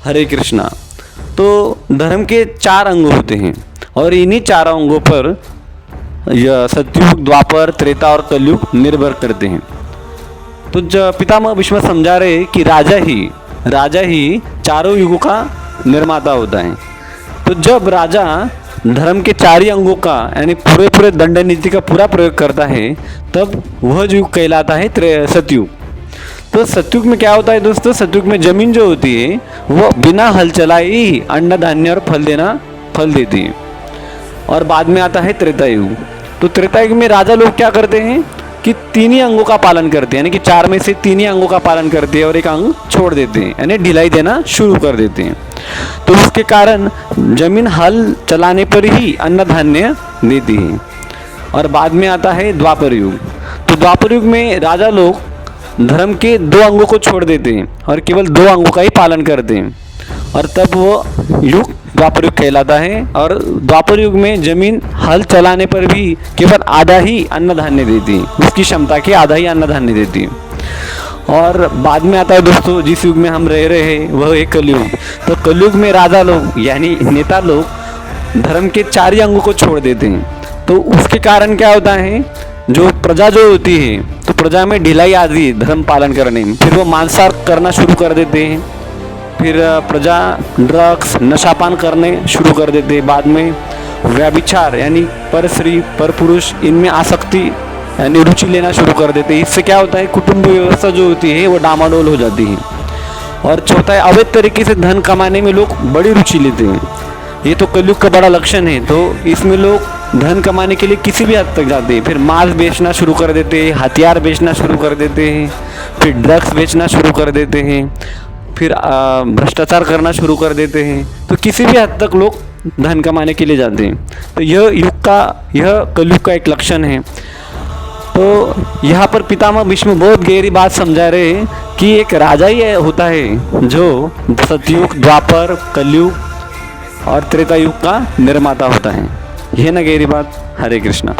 हरे कृष्णा। तो धर्म के 4 अंग होते हैं और इन्हीं 4 अंगों पर यह सतयुग, द्वापर, त्रेता और कलयुग निर्भर करते हैं। तो पितामह भीष्म समझा रहे कि राजा ही चारों युगों का निर्माता होता है। तो जब राजा धर्म के 4 ही अंगों का यानी पूरे दंड नीति का पूरा प्रयोग करता है, तब वह युग कहलाता है सतयुग। तो सतयुग में क्या होता है दोस्तों? सतयुग में जमीन जो होती है वो बिना हल चलाए ही अन्न धान्य और फल देती है। और बाद में आता है त्रेता युग। तो त्रेता युग में राजा लोग क्या करते हैं कि 3 ही अंगों का पालन करते हैं, यानी कि 4 में से 3 ही अंगों का पालन करते हैं और एक अंग छोड़ देते हैं, यानी ढिलाई देना शुरू कर देते हैं। तो उसके कारण जमीन हल चलाने पर ही अन्न धान्य देती है। और बाद में आता है द्वापर युग। तो द्वापर युग में राजा लोग धर्म के 2 अंगों को छोड़ देते हैं और केवल 2 अंगों का ही पालन करते हैं, और तब वो युग द्वापर युग कहलाता है। और द्वापर युग में जमीन हल चलाने पर भी केवल आधा ही अन्न धान्य देती है, उसकी क्षमता के आधा ही अन्न धान्य देती है। और बाद में आता है दोस्तों, जिस युग में हम रह रहे हैं वह है कलयुग। तो कलयुग में राजा लोग यानी नेता लोग धर्म के 4 ही अंगों को छोड़ देते हैं। तो उसके कारण क्या होता है, जो प्रजा जो होती है तो प्रजा में ढिलाई आती है धर्म पालन करने में। फिर वो मांसाहार करना शुरू कर देते हैं, फिर प्रजा ड्रग्स नशापान करने शुरू कर देते हैं। बाद में व्यभिचार यानी पर स्त्री पर पुरुष इनमें आसक्ति यानी रुचि लेना शुरू कर देते हैं। इससे क्या होता है, कुटुंब व्यवस्था जो होती है वो डामाडोल हो जाती है। और चौथा है, अवैध तरीके से धन कमाने में लोग बड़ी रुचि लेते हैं। ये तो कलयुग का बड़ा लक्षण है। तो इसमें लोग धन कमाने के लिए किसी भी हद तक जाते हैं। फिर मांस बेचना शुरू कर देते हैं, हथियार बेचना शुरू कर देते हैं, फिर ड्रग्स बेचना शुरू कर देते हैं, फिर भ्रष्टाचार करना शुरू कर देते हैं। तो किसी भी हद तक लोग धन कमाने के लिए जाते हैं। तो यह कलयुग का एक लक्षण है। तो यहाँ पर पितामह भीष्म बहुत गहरी बात समझा रहे हैं कि एक राजा ही होता है जो सतयुग, द्वापर, कलयुग और त्रेता युग का निर्माता होता है। यह ना गहरी बात। हरे कृष्णा।